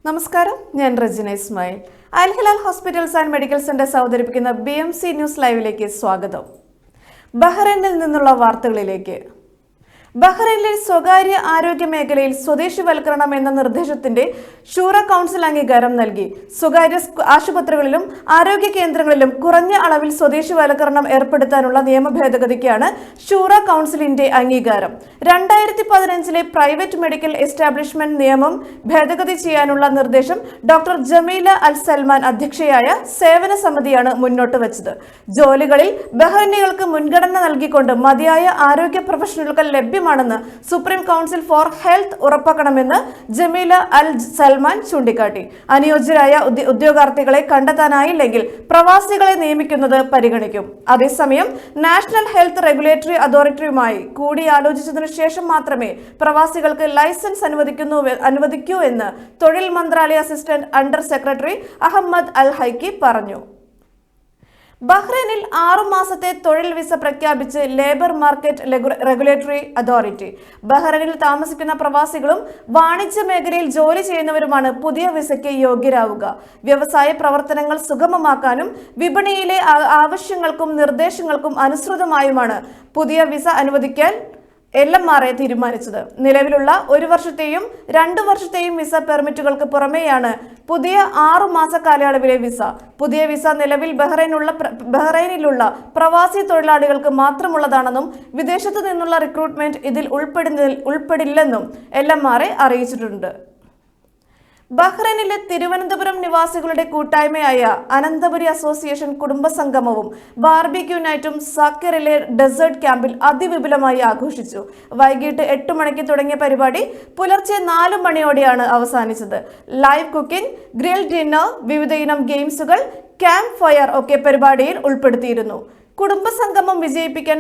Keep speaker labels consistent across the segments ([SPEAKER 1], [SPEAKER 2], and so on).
[SPEAKER 1] നമസ്കാരം, ഞാൻ Regina Ismail. Al Hilal hospitals and medical centres അവതരിപ്പിക്കുന്ന BMC ന്യൂസ് ലൈവിലേക്ക് സ്വാഗതം. ബഹ്റൈനിൽ നിന്നുള്ള വാർത്തകളിലേക്ക്. ബഹ്റൈനിലെ സ്വകാര്യ ആരോഗ്യ മേഖലയിൽ സ്വദേശിവൽക്കരണം എന്ന നിർദ്ദേശത്തിന്റെ ഷൂറ കൗൺസിൽ അംഗീകാരം നൽകി. സ്വകാര്യ ആശുപത്രികളിലും ആരോഗ്യ കേന്ദ്രങ്ങളിലും കുറഞ്ഞ അളവിൽ സ്വദേശിവൽക്കരണം ഏർപ്പെടുത്താനുള്ള നിയമ ഭേദഗതിക്കാണ് ഷൂറ കൗൺസിലിന്റെ അംഗീകാരം. 2015 പ്രൈവറ്റ് മെഡിക്കൽ എസ്റ്റാബ്ലിഷ്മെന്റ് നിയമം ഭേദഗതി ചെയ്യാനുള്ള നിർദ്ദേശം ഡോക്ടർ ജമീല അൽ സൽമാൻ അധ്യക്ഷയായ സേവന സമിതിയാണ് മുന്നോട്ട് വെച്ചത്. ജോലികളിൽ ബഹ്റൈനികൾക്ക് മുൻഗണന നൽകിക്കൊണ്ട് മതിയായ ആരോഗ്യ പ്രൊഫഷണലുകൾ ലഭ്യമാണെന്ന് സുപ്രീം കൗൺസിൽ ഫോർ ഹെൽത്ത് ഉറപ്പാക്കണമെന്ന് ജമീല അൽ സൽമാൻ ചൂണ്ടിക്കാട്ടി. അനുയോജ്യരായ ഉദ്യോഗാർത്ഥികളെ കണ്ടെത്താനായില്ലെങ്കിൽ പ്രവാസികളെ നിയമിക്കുന്നത് പരിഗണിക്കും. അതേസമയം നാഷണൽ ഹെൽത്ത് റെഗുലേറ്ററി അതോറിറ്റിയുമായി കൂടിയാലോചിച്ചതിനു ശേഷം മാത്രമേ പ്രവാസികൾക്ക് ലൈസൻസ് അനുവദിക്കൂ എന്ന് തൊഴിൽ മന്ത്രാലയ അസിസ്റ്റന്റ് അണ്ടർ സെക്രട്ടറി അഹമ്മദ് അൽ ഹൈക്കി പറഞ്ഞു. ബഹ്റൈനിൽ 6 മാസത്തെ തൊഴിൽ വിസ പ്രഖ്യാപിച്ച് ലേബർ മാർക്കറ്റ് റെഗുലേറ്ററി അതോറിറ്റി. ബഹ്റൈനിൽ താമസിക്കുന്ന പ്രവാസികളും വാണിജ്യ മേഖലയിൽ ജോലി ചെയ്യുന്നവരുമാണ് പുതിയ വിസയ്ക്ക് യോഗ്യരാവുക. വ്യവസായ പ്രവർത്തനങ്ങൾ സുഗമമാക്കാനും വിപണിയിലെ ആവശ്യങ്ങൾക്കും നിർദ്ദേശങ്ങൾക്കും അനുസൃതമായുമാണ് പുതിയ വിസ അനുവദിക്കാൻ LMRA തീരുമാനിച്ചത്. നിലവിലുള്ള 1 വർഷത്തെയും 2 വർഷത്തെയും വിസ പെർമിറ്റുകൾക്ക് പുറമെയാണ് പുതിയ 6 മാസ കാലയളവിലെ വിസ. പുതിയ വിസ നിലവിൽ ബഹ്റൈനിലുള്ള പ്രവാസി തൊഴിലാളികൾക്ക് മാത്രമുള്ളതാണെന്നും വിദേശത്തു നിന്നുള്ള റിക്രൂട്ട്മെന്റ് ഇതിൽ ഉൾപ്പെടില്ലെന്നും LMRA അറിയിച്ചിട്ടുണ്ട്. ബഹ്റൈനിലെ തിരുവനന്തപുരം നിവാസികളുടെ കൂട്ടായ്മയായ അനന്തപുരി അസോസിയേഷൻ കുടുംബസംഗമവും ബാർബിക്യൂ നൈറ്റും സാക്കിറിലെ ഡെസേർട്ട് ക്യാമ്പിൽ അതിവിപുലമായി ആഘോഷിച്ചു. വൈകിട്ട് 8 മണിക്ക് തുടങ്ങിയ പരിപാടി പുലർച്ചെ 4 മണിയോടെയാണ് അവസാനിച്ചത്. ലൈവ് കുക്കിംഗ്, ഗ്രിൽ ഡിന്നർ, വിവിധയിനം ഗെയിംസുകൾ, ക്യാമ്പ് ഫയർ ഒക്കെ പരിപാടിയിൽ ഉൾപ്പെടുത്തിയിരുന്നു. കുടുംബസംഗമം വിജയിപ്പിക്കാൻ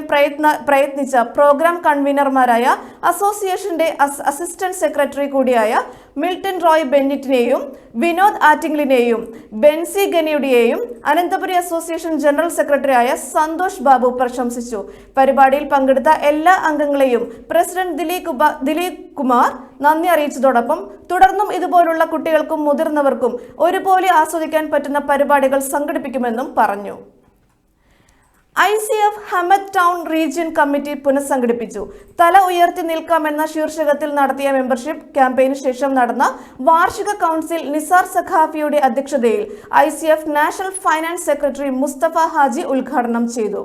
[SPEAKER 1] പ്രയത്നിച്ച പ്രോഗ്രാം കൺവീനർമാരായ അസോസിയേഷന്റെ അസിസ്റ്റന്റ് സെക്രട്ടറി കൂടിയായ മിൽട്ടൺ റോയ് ബെന്നിറ്റിനെയും വിനോദ് ആറ്റിംഗ്ലിനെയും ബെൻസി ഗനിയുടെയും അനന്തപുരി അസോസിയേഷൻ ജനറൽ സെക്രട്ടറിയായ സന്തോഷ് ബാബു പ്രശംസിച്ചു. പരിപാടിയിൽ പങ്കെടുത്ത എല്ലാ അംഗങ്ങളെയും പ്രസിഡന്റ് ദിലീപ് കുമാർ നന്ദി അറിയിച്ചതോടൊപ്പം തുടർന്നും ഇതുപോലുള്ള കുട്ടികൾക്കും മുതിർന്നവർക്കും ഒരുപോലെ ആസ്വദിക്കാൻ പറ്റുന്ന പരിപാടികൾ സംഘടിപ്പിക്കുമെന്നും പറഞ്ഞു. ICF Hamad town region committee പുനഃസംഘടിപ്പിച്ചു. തല ഉയർത്തി നിൽക്കാമെന്ന ശീർഷകത്തിൽ നടത്തിയ മെമ്പർഷിപ്പ് ക്യാമ്പയിന് ശേഷം നടന്ന വാർഷിക കൗൺസിൽ നിസാർ സഖാഫിയുടെ അധ്യക്ഷതയിൽ ICF national finance secretary Mustafa Haji ഉദ്ഘാടനം ചെയ്തു.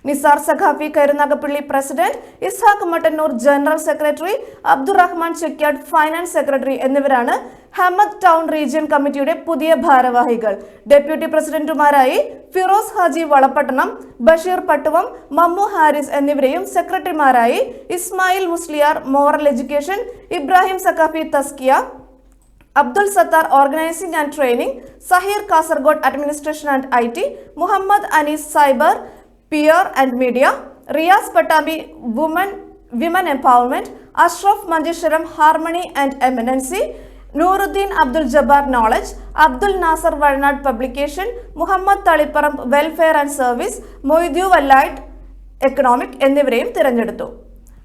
[SPEAKER 1] Nisar Saqafi Karunagappally president, Ishaq Mattannur general secretary, Abdurahman Chekyad finance secretary എന്നിവരാണ് ഹമദ് ടൗൺ റീജിയൻ കമ്മിറ്റിയുടെ പുതിയ ഭാരവാഹികൾ. ഡെപ്യൂട്ടി പ്രസിഡന്റുമാരായി ഫിറോസ് ഹാജി വളപട്ടണം, ബഷീർ പട്ടുവം, മമ്മു ഹാരിസ് എന്നിവരെയും സെക്രട്ടറിമാരായി Ismail Musliyar moral education, Ibrahim Saqafi Tazkiya, Abdul Sattar organising and training, Saheer Kasaragod administration and IT, Muhammad Anees cyber PR and media, Riyas Pattabi women empowerment, Ashraf Manjeshwaram harmony and eminence, Nooruddin Abdul Jabbar knowledge, Abdul Nasar Wayanad publication, Muhammad Thaliparamba welfare and service, Moidu വല്ലായിട്ട് economic എന്നിവരെയും തിരഞ്ഞെടുത്തു.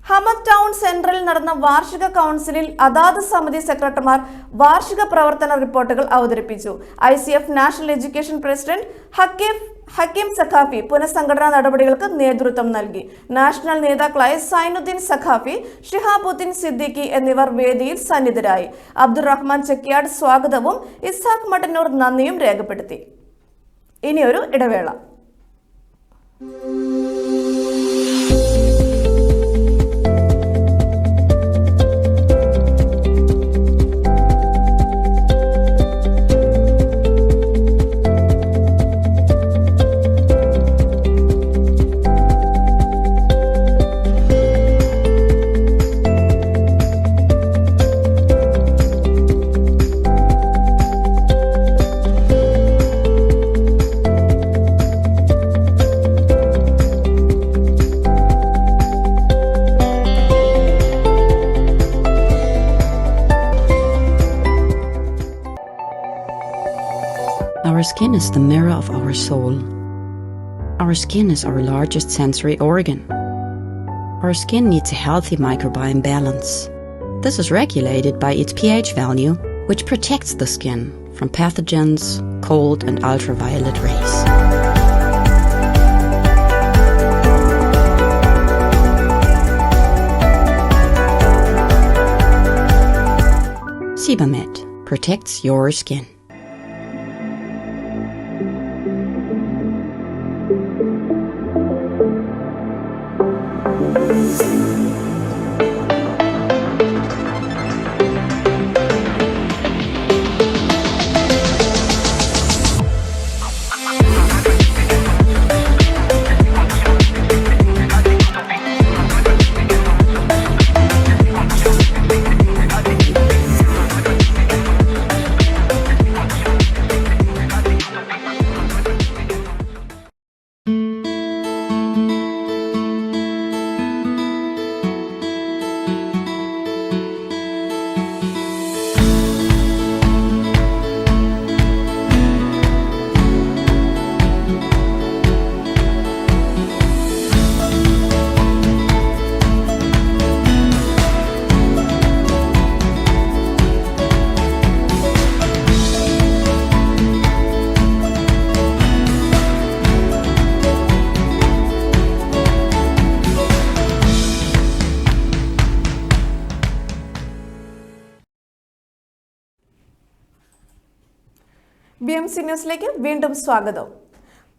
[SPEAKER 1] ഹമദ് ടൗൺ സെന്ററിൽ നടന്ന വാർഷിക കൗൺസിലിൽ അതാത് സമിതി സെക്രട്ടറിമാർ വാർഷിക പ്രവർത്തന റിപ്പോർട്ടുകൾ അവതരിപ്പിച്ചു. ICF national education president Hakeem Saqafi പുനഃസംഘടനാ നടപടികൾക്ക് നേതൃത്വം നൽകി. നാഷണൽ നേതാക്കളായ സൈനുദ്ദീൻ സഖാഫി, ഷിഹാബുദ്ദീൻ സിദ്ദീഖി എന്നിവർ വേദിയിൽ സന്നിധരായി. അബ്ദുറഹ്മാൻ ചെക്കിയാട് സ്വാഗതവും ഇസ്ഹാഖ് മട്ടന്നൂർ നന്ദിയും രേഖപ്പെടുത്തി. ഇനിയൊരു ഇടവേള.
[SPEAKER 2] Our skin is the mirror of our soul. Our skin is our largest sensory organ. Our skin needs a healthy microbiome balance. This is regulated by its pH value, which protects the skin from pathogens, cold and ultraviolet rays. Sebamed protects your skin.
[SPEAKER 1] BMC ന്യൂസിലേക്ക് വീണ്ടും സ്വാഗതം.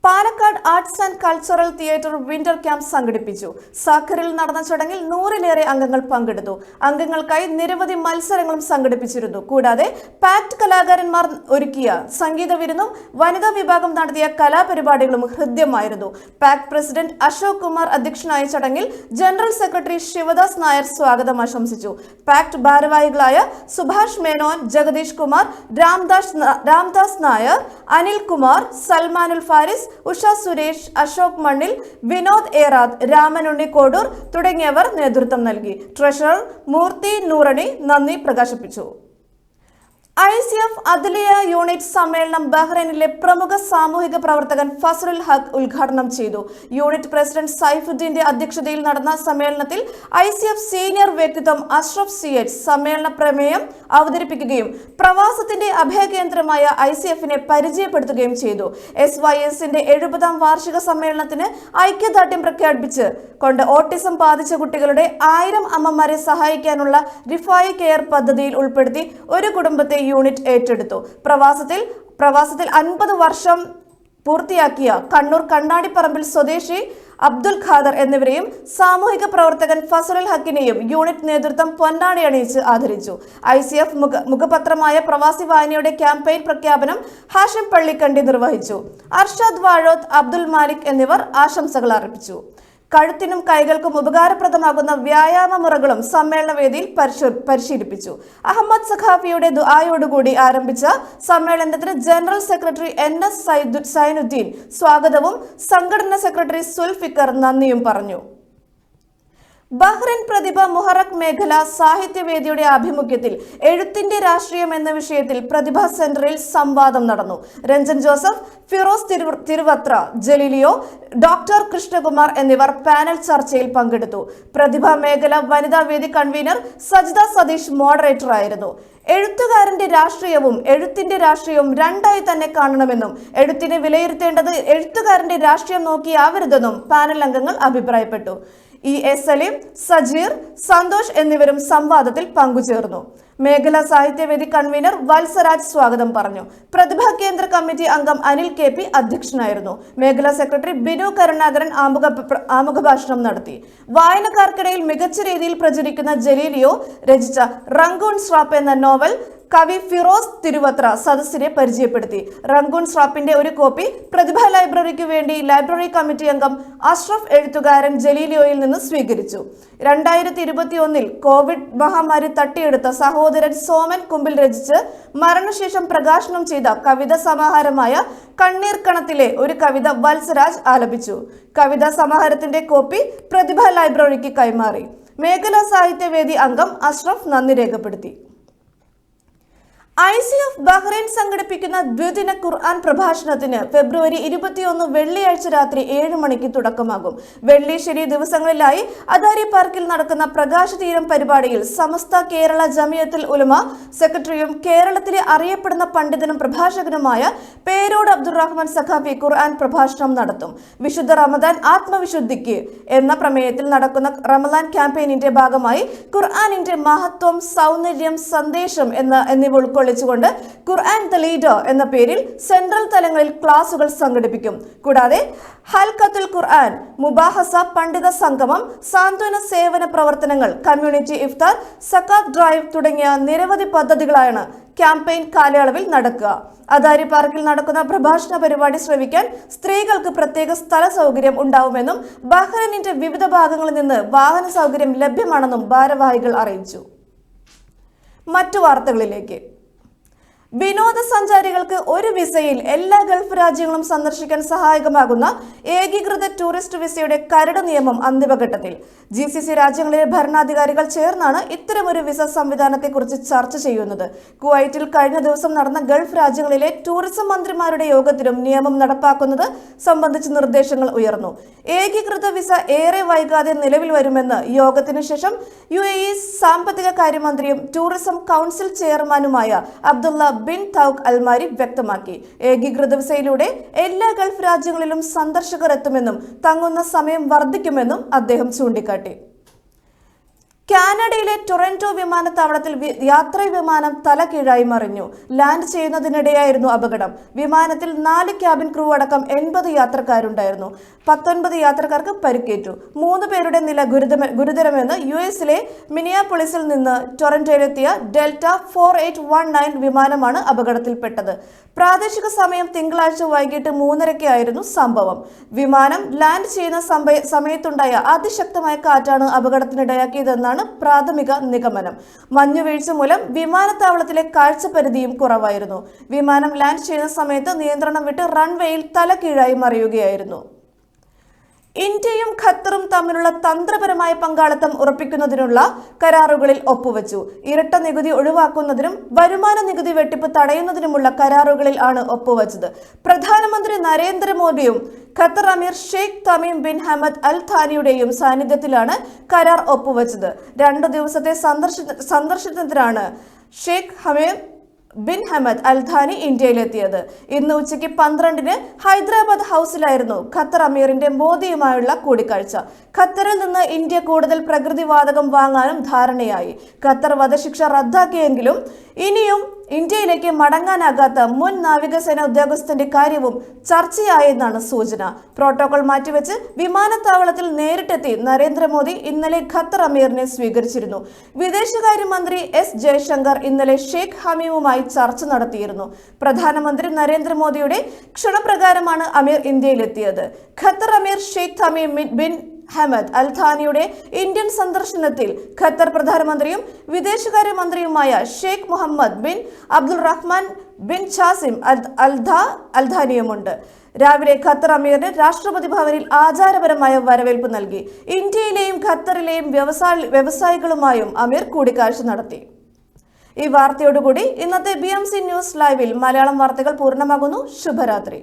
[SPEAKER 1] Palakkad arts and cultural theatre winter camp സംഘടിപ്പിച്ചു. സാഖറിൽ നടന്ന ചടങ്ങിൽ 100-ലേറെ അംഗങ്ങൾ പങ്കെടുത്തു. അംഗങ്ങൾക്കായി നിരവധി മത്സരങ്ങളും സംഘടിപ്പിച്ചിരുന്നു. കൂടാതെ പാക്ട് കലാകാരന്മാർ ഒരുക്കിയ സംഗീത വിരുന്നും വനിതാ വിഭാഗം നടത്തിയ കലാപരിപാടികളും ഹൃദ്യമായിരുന്നു. പാക്ട് പ്രസിഡന്റ് അശോക് കുമാർ അധ്യക്ഷനായ ചടങ്ങിൽ ജനറൽ സെക്രട്ടറി ശിവദാസ് നായർ സ്വാഗതം ആശംസിച്ചു. പാക്ട് ഭാരവാഹികളായ സുഭാഷ് മേനോൻ, ജഗദീഷ് കുമാർ, രാംദാസ് നായർ, അനിൽ കുമാർ, സൽമാനുൽ ഫാരിസ്, ഉഷ സുരേഷ്, അശോക് മണ്ണിൽ, വിനോദ് ഏറാദ്, രാമനുണ്ണി കോഡൂർ തുടങ്ങിയവർ നേതൃത്വം നൽകി. ട്രഷറർ മൂർത്തി നൂറണി നന്ദി പ്രകാശിപ്പിച്ചു. ICF അദലിയ യൂണിറ്റ് സമ്മേളനം ബഹ്റൈനിലെ പ്രമുഖ സാമൂഹിക പ്രവർത്തകൻ ഫസലുൽ ഹഖ് ഉദ്ഘാടനം ചെയ്തു. യൂണിറ്റ് പ്രസിഡന്റ് സൈഫുദ്ദീന്റെ അധ്യക്ഷതയിൽ നടന്ന സമ്മേളനത്തിൽ ICF സീനിയർ വ്യക്തിത്വം അഷ്റഫ് CH സമ്മേളന പ്രമേയം അവതരിപ്പിക്കുകയും പ്രവാസത്തിന്റെ അഭയകേന്ദ്രമായ ICFനെ പരിചയപ്പെടുത്തുകയും ചെയ്തു. SYSന്റെ 70ാം വാർഷിക സമ്മേളനത്തിന് ഐക്യദാർഢ്യം പ്രഖ്യാപിച്ച് കൊണ്ട് ഓട്ടിസം ബാധിച്ച കുട്ടികളുടെ 1000 അമ്മമാരെ സഹായിക്കാനുള്ള റിഫായി കെയർ പദ്ധതിയിൽ ഉൾപ്പെടുത്തി ഒരു കുടുംബത്തെ യൂണിറ്റ് ഏറ്റെടുത്തു. പ്രവാസത്തിൽ 50 വർഷം പൂർത്തിയാക്കിയ കണ്ണൂർ കണ്ണാടിപ്പറമ്പിൽ സ്വദേശി അബ്ദുൽ ഖാദർ എന്നിവരെയും സാമൂഹിക പ്രവർത്തകൻ ഫസലുൽ ഹക്കിനെയും യൂണിറ്റ് നേതൃത്വം പൊന്നാടി അണിയിച്ച് ആദരിച്ചു. ICF മുഖപത്രമായ പ്രവാസി വായനയുടെ ക്യാമ്പയിൻ പ്രഖ്യാപനം ഹാഷിം പള്ളിക്കണ്ടി നിർവഹിച്ചു. അർഷാദ് വാഴോത്ത്, അബ്ദുൽ മാലിക് എന്നിവർ ആശംസകൾ അർപ്പിച്ചു. കഴുത്തിനും കൈകൾക്കും ഉപകാരപ്രദമാകുന്ന വ്യായാമ മുറകളും സമ്മേളനവേദിയിൽ പരിശീലിപ്പിച്ചു. അഹമ്മദ് സഖാഫിയുടെ ദുആയോടുകൂടി ആരംഭിച്ച സമ്മേളനത്തിന് ജനറൽ സെക്രട്ടറി NS സൈനുദ്ദീൻ സ്വാഗതവും സംഘടനാ സെക്രട്ടറി സുൽഫിക്കർ നന്ദിയും പറഞ്ഞു. ബഹ്റൈൻ പ്രതിഭ മുഹറക് മേഖല സാഹിത്യവേദിയുടെ ആഭിമുഖ്യത്തിൽ എഴുത്തിന്റെ രാഷ്ട്രീയം എന്ന വിഷയത്തിൽ പ്രതിഭാ സെന്ററിൽ സംവാദം നടന്നു. രഞ്ജൻ ജോസഫ്, ഫിറോസ് തിരുവത്ര, ജലീലിയോ, ഡോക്ടർ കൃഷ്ണകുമാർ എന്നിവർ പാനൽ ചർച്ചയിൽ പങ്കെടുത്തു. പ്രതിഭാ മേഖല വനിതാ വേദി കൺവീനർ സജിത സതീഷ് മോഡറേറ്ററായിരുന്നു. എഴുത്തുകാരന്റെ രാഷ്ട്രീയവും എഴുത്തിന്റെ രാഷ്ട്രീയവും രണ്ടായി തന്നെ കാണണമെന്നും എഴുത്തിനെ വിലയിരുത്തേണ്ടത് എഴുത്തുകാരന്റെ രാഷ്ട്രീയം നോക്കിയാവരുതെന്നും പാനൽ അംഗങ്ങൾ അഭിപ്രായപ്പെട്ടു. ES സലീം, സജീർ, സന്തോഷ് എന്നിവരും സംവാദത്തിൽ പങ്കുചേർന്നു. മേഖലാ സാഹിത്യവേദി കൺവീനർ വത്സരാജ് സ്വാഗതം പറഞ്ഞു. പ്രതിഭാ കേന്ദ്ര കമ്മിറ്റി അംഗം അനിൽ KP അധ്യക്ഷനായിരുന്നു. മേഖലാ സെക്രട്ടറി ബിനു കരുണാകരൻ ആമുഖഭാഷണം നടത്തി. വായനക്കാർക്കിടയിൽ മികച്ച രീതിയിൽ പ്രചരിക്കുന്ന ജലീലിയോ രചിച്ച റംഗൂൺ സ്രാപ്പ് എന്ന നോവൽ കവി ഫിറോസ് തിരുവത്ര സദസ്സിനെ പരിചയപ്പെടുത്തി. റംഗൂൺ സ്രാപ്പിന്റെ ഒരു കോപ്പി പ്രതിഭാ ലൈബ്രറിക്ക് വേണ്ടി ലൈബ്രറി കമ്മിറ്റി അംഗം അഷ്റഫ് എഴുത്തുകാരൻ ജലീലിയോയിൽ നിന്ന് സ്വീകരിച്ചു. 2021 കോവിഡ് മഹാമാരി തട്ടിയെടുത്ത സഹോദരൻ സോമൻ കുമ്പിൽ രചിച്ച് മരണശേഷം പ്രകാശനം ചെയ്ത കവിതാ സമാഹാരമായ കണ്ണീർ കണത്തിലെ ഒരു കവിത വത്സരാജ് ആലപിച്ചു. കവിതാ സമാഹാരത്തിന്റെ കോപ്പി പ്രതിഭാ ലൈബ്രറിക്ക് കൈമാറി. മേഖലാ സാഹിത്യവേദി അംഗം അഷ്റഫ് നന്ദി രേഖപ്പെടുത്തി. ICF ബഹ്റൈൻ സംഘടിപ്പിക്കുന്ന ദ്വിദിന ഖുർആൻ പ്രഭാഷണത്തിന് ഫെബ്രുവരി 21 വെള്ളിയാഴ്ച രാത്രി 7 മണിക്ക് തുടക്കമാകും. വെള്ളി ശനി ദിവസങ്ങളിലായി അദാരി പാർക്കിൽ നടക്കുന്ന പ്രകാശതീരം പരിപാടിയിൽ സമസ്ത കേരള ജമിയത്തുൽ ഉലമ സെക്രട്ടറിയും കേരളത്തിലെ അറിയപ്പെടുന്ന പണ്ഡിതനും പ്രഭാഷകനുമായ പേരോട് അബ്ദുറഹ്മാൻ സഖാഫി ഖുർആൻ പ്രഭാഷണം നടത്തും. വിശുദ്ധ റമദാൻ ആത്മവിശുദ്ധിക്ക് എന്ന പ്രമേയത്തിൽ നടക്കുന്ന റമദാൻ ക്യാമ്പയിനിന്റെ ഭാഗമായി ഖുർആനിന്റെ മഹത്വം, സൗന്ദര്യം, സന്ദേശം എന്നിവ ഉൾക്കൊള്ളിച്ചുകൊണ്ട് ഖുർആൻ ദ ലീഡർ എന്ന പേരിൽ സെൻട്രൽ തലങ്ങളിൽ ക്ലാസുകൾ സംഘടിപ്പിക്കും. കൂടാതെ ഹൽഖത്തുൽ ഖുർആൻ, മുബാഹസ, പണ്ഡിത സംഗമം, സാന്ത്വന സേവന പ്രവർത്തനങ്ങൾ, കമ്മ്യൂണിറ്റി ഇഫ്താർ, സക്കാത്ത് ഡ്രൈവ് തുടങ്ങിയ നിരവധി പദ്ധതികളാണ് ക്യാമ്പയിൻ കാലയളവിൽ നടക്കുക. അദാരി പാർക്കിൽ നടക്കുന്ന പ്രഭാഷണ പരിപാടി ശ്രവിക്കാൻ സ്ത്രീകൾക്ക് പ്രത്യേക സ്ഥല സൗകര്യം ഉണ്ടാവുമെന്നും ബഹ്റൈനിന്റെ വിവിധ ഭാഗങ്ങളിൽ നിന്ന് വാഹന സൗകര്യം ലഭ്യമാണെന്നും ഭാരവാഹികൾ അറിയിച്ചു. മറ്റു വാർത്തകളിലേക്ക്. വിനോദസഞ്ചാരികൾക്ക് ഒരു വിസയിൽ എല്ലാ ഗൾഫ് രാജ്യങ്ങളും സന്ദർശിക്കാൻ സഹായകമാകുന്ന ഏകീകൃത ടൂറിസ്റ്റ് വിസയുടെ കരട് നിയമം അന്തിമഘട്ടത്തിൽ. GCC രാജ്യങ്ങളിലെ ഭരണാധികാരികൾ ചേർന്നാണ് ഇത്തരമൊരു വിസ സംവിധാനത്തെക്കുറിച്ച് ചർച്ച ചെയ്യുന്നത്. കുവൈറ്റിൽ കഴിഞ്ഞ ദിവസം നടന്ന ഗൾഫ് രാജ്യങ്ങളിലെ ടൂറിസം മന്ത്രിമാരുടെ യോഗത്തിലും നിയമം നടപ്പാക്കുന്നത് സംബന്ധിച്ച് നിർദ്ദേശങ്ങൾ ഉയർന്നു. ഏകീകൃത വിസ ഏറെ വൈകാതെ നിലവിൽ വരുമെന്ന് യോഗത്തിനു ശേഷം UAE സാമ്പത്തിക കാര്യമന്ത്രിയും ടൂറിസം കൗൺസിൽ ചെയർമാനുമായ അബ്ദുള്ള ബിൻ തൗഖ് അൽമാരി വ്യക്തമാക്കി. ഏകീകൃത വിസയിലൂടെ എല്ലാ ഗൾഫ് രാജ്യങ്ങളിലും സന്ദർശകർ എത്തുമെന്നും തങ്ങുന്ന സമയം വർദ്ധിക്കുമെന്നും അദ്ദേഹം ചൂണ്ടിക്കാട്ടി. കാനഡയിലെ ടൊറന്റോ വിമാനത്താവളത്തിൽ യാത്രാ വിമാനം തലകീഴായി മറിഞ്ഞു. ലാൻഡ് ചെയ്യുന്നതിനിടെയായിരുന്നു അപകടം. വിമാനത്തിൽ 4 ക്യാബിൻ ക്രൂ അടക്കം 80 യാത്രക്കാരുണ്ടായിരുന്നു. 19 യാത്രക്കാർക്ക് പരിക്കേറ്റു. 3 പേരുടെ നില ഗുരുതരമെന്ന് US-ലെ മിനിയാപോളിസിൽ നിന്ന് ടൊറന്റോയിലെത്തിയ ഡെൽറ്റ 4819 വിമാനമാണ് അപകടത്തിൽപ്പെട്ടത്. പ്രാദേശിക സമയം തിങ്കളാഴ്ച വൈകിട്ട് 3:30-ആയിരുന്നു സംഭവം. വിമാനം ലാൻഡ് ചെയ്യുന്ന സമയത്തുണ്ടായ അതിശക്തമായ കാറ്റാണ് അപകടത്തിനിടയാക്കിയതെന്നാണ് പ്രാഥമിക നിഗമനം. മഞ്ഞുവീഴ്ച മൂലം വിമാനത്താവളത്തിലെ കാഴ്ചപരിധിയും കുറവായിരുന്നു. വിമാനം ലാൻഡ് ചെയ്യുന്ന സമയത്ത് നിയന്ത്രണം വിട്ട് റൺവേയിൽ തലകീഴായി മറിയുകയായിരുന്നു. ഇന്ത്യയും ഖത്തറും തമ്മിലുള്ള തന്ത്രപരമായ പങ്കാളിത്തം ഉറപ്പിക്കുന്നതിനുള്ള കരാറുകളിൽ ഒപ്പുവെച്ചു. ഇരട്ട നികുതി ഒഴിവാക്കുന്നതിനും വരുമാന നികുതി വെട്ടിപ്പ് തടയുന്നതിനുമുള്ള കരാറുകളിൽ ആണ് ഒപ്പുവെച്ചത്. പ്രധാനമന്ത്രി നരേന്ദ്രമോദിയും ഖത്തർ അമീർ ഷെയ്ഖ് തമീം ബിൻ ഹമദ് അൽ ഥാനിയുടെയും സാന്നിധ്യത്തിലാണ് കരാർ ഒപ്പുവെച്ചത്. 2 ദിവസത്തെ സന്ദർശനത്തിനാണ് ഷെയ്ഖ് ഹമീം ബിൻ ഹമദ് അൽ ഥാനി ഇന്ത്യയിലെത്തിയത്. ഇന്ന് ഉച്ചയ്ക്ക് 12-ന് ഹൈദരാബാദ് ഹൗസിലായിരുന്നു ഖത്തർ അമീറിന്റെ മോദിയുമായുള്ള കൂടിക്കാഴ്ച. ഖത്തറിൽ നിന്ന് ഇന്ത്യ കൂടുതൽ പ്രകൃതിവാതകം വാങ്ങാനും ധാരണയായി. ഖത്തർ വധശിക്ഷ റദ്ദാക്കിയെങ്കിലും ഇനിയും ഇന്ത്യയിലേക്ക് മടങ്ങാനാകാത്ത മുൻ നാവികസേന ഉദ്യോഗസ്ഥന്റെ കാര്യവും ചർച്ചയായെന്നാണ് സൂചന. പ്രോട്ടോകോൾ മാറ്റിവെച്ച് വിമാനത്താവളത്തിൽ നേരിട്ടെത്തി നരേന്ദ്രമോദി ഇന്നലെ ഖത്തർ അമീറിനെ സ്വീകരിച്ചിരുന്നു. വിദേശകാര്യമന്ത്രി S ജയശങ്കർ ഇന്നലെ ഷെയ്ഖ് ഹമീമുമായി ചർച്ച നടത്തിയിരുന്നു. പ്രധാനമന്ത്രി നരേന്ദ്രമോദിയുടെ ക്ഷണപ്രകാരമാണ് അമീർ ഇന്ത്യയിലെത്തിയത്. ഖത്തർ അമീർ Sheikh Tamim bin Hamad Al ഥാനിയുടെ ഇന്ത്യൻ സന്ദർശനത്തിൽ ഖത്തർ പ്രധാനമന്ത്രിയും വിദേശകാര്യമന്ത്രിയുമായ Sheikh Mohammed bin Abdul Rahman bin Jassim Al ഥാനിയുമുണ്ട്. രാവിലെ ഖത്തർ അമീറിന് രാഷ്ട്രപതി ഭവനിൽ ആചാരപരമായ വരവേൽപ്പ് നൽകി. ഇന്ത്യയിലെയും ഖത്തറിലെയും വ്യവസായികളുമായും അമീർ കൂടിക്കാഴ്ച നടത്തി. ഈ വാർത്തയോടുകൂടി ഇന്നത്തെ BMC ന്യൂസ് ലൈവിൽ മലയാളം വാർത്തകൾ പൂർണ്ണമാകുന്നു. ശുഭരാത്രി.